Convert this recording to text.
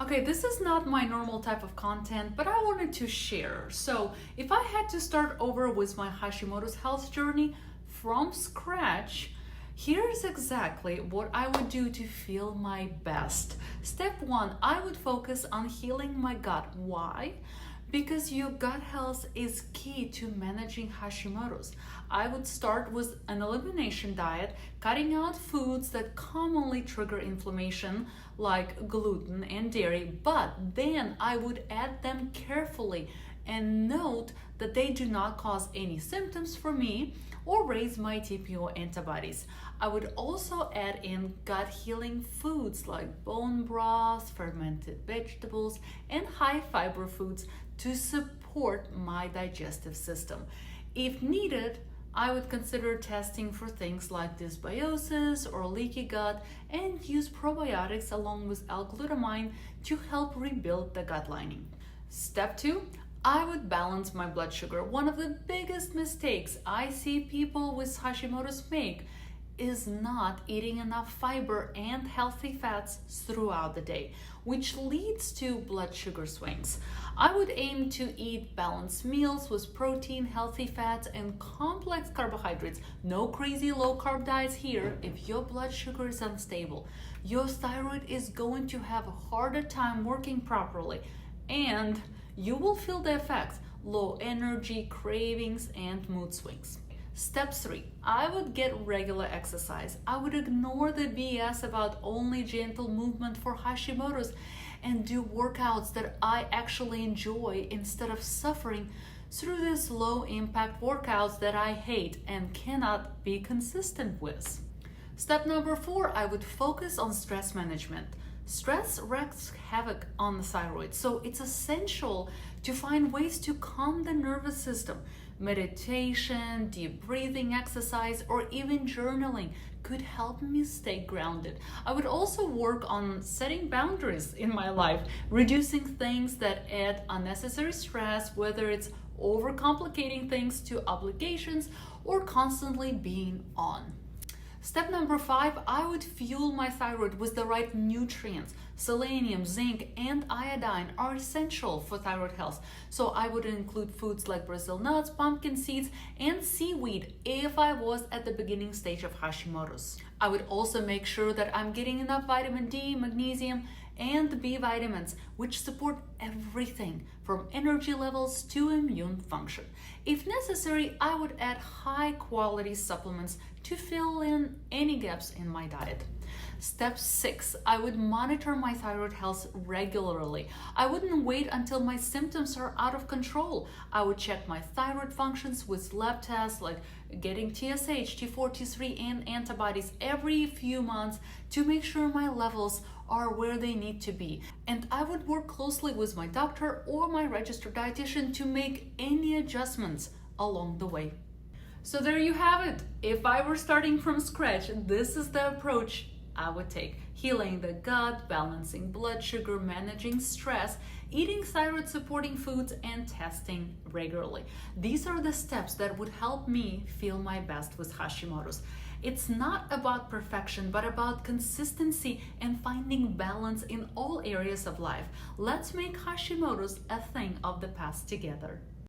Okay, this is not my normal type of content, but I wanted to share. So, if I had to start over with my Hashimoto's health journey from scratch, here's exactly what I would do to feel my best. Step one, I would focus on healing my gut. Why? Because your gut health is key to managing Hashimoto's. I would start with an elimination diet, cutting out foods that commonly trigger inflammation, like gluten and dairy, but then I would add them carefully and note that they do not cause any symptoms for me or raise my TPO antibodies. I would also add in gut healing foods like bone broth, fermented vegetables, and high fiber foods to support my digestive system. If needed, I would consider testing for things like dysbiosis or leaky gut and use probiotics along with L-glutamine to help rebuild the gut lining. Step two, I would balance my blood sugar. One of the biggest mistakes I see people with Hashimoto's make is not eating enough fiber and healthy fats throughout the day, which leads to blood sugar swings. I would aim to eat balanced meals with protein, healthy fats, and complex carbohydrates. No crazy low-carb diets here. If your blood sugar is unstable, your thyroid is going to have a harder time working properly, and you will feel the effects: low energy, cravings, and mood swings. Step three, I would get regular exercise. I would ignore the BS about only gentle movement for Hashimoto's and do workouts that I actually enjoy instead of suffering through these low impact workouts that I hate and cannot be consistent with. Step number four, I would focus on stress management. Stress wreaks havoc on the thyroid, so it's essential to find ways to calm the nervous system. Meditation, deep breathing exercise, or even journaling could help me stay grounded. I would also work on setting boundaries in my life, reducing things that add unnecessary stress, whether it's overcomplicating things to obligations or constantly being on. Step number five, I would fuel my thyroid with the right nutrients. Selenium, zinc, and iodine are essential for thyroid health, so I would include foods like Brazil nuts, pumpkin seeds, and seaweed if I was at the beginning stage of Hashimoto's. I would also make sure that I'm getting enough vitamin D, magnesium, and the B vitamins, which support everything from energy levels to immune function. If necessary, I would add high quality supplements to fill in any gaps in my diet. Step six, I would monitor my thyroid health regularly. I wouldn't wait until my symptoms are out of control. I would check my thyroid functions with lab tests like getting TSH, T4, T3, and antibodies every few months to make sure my levels are where they need to be. And I would work closely with my doctor or my registered dietitian to make any adjustments along the way. So there you have it. If I were starting from scratch, this is the approach I would take: healing the gut, balancing blood sugar, managing stress, eating thyroid-supporting foods, and testing regularly. These are the steps that would help me feel my best with Hashimoto's. It's not about perfection, but about consistency and finding balance in all areas of life. Let's make Hashimoto's a thing of the past together.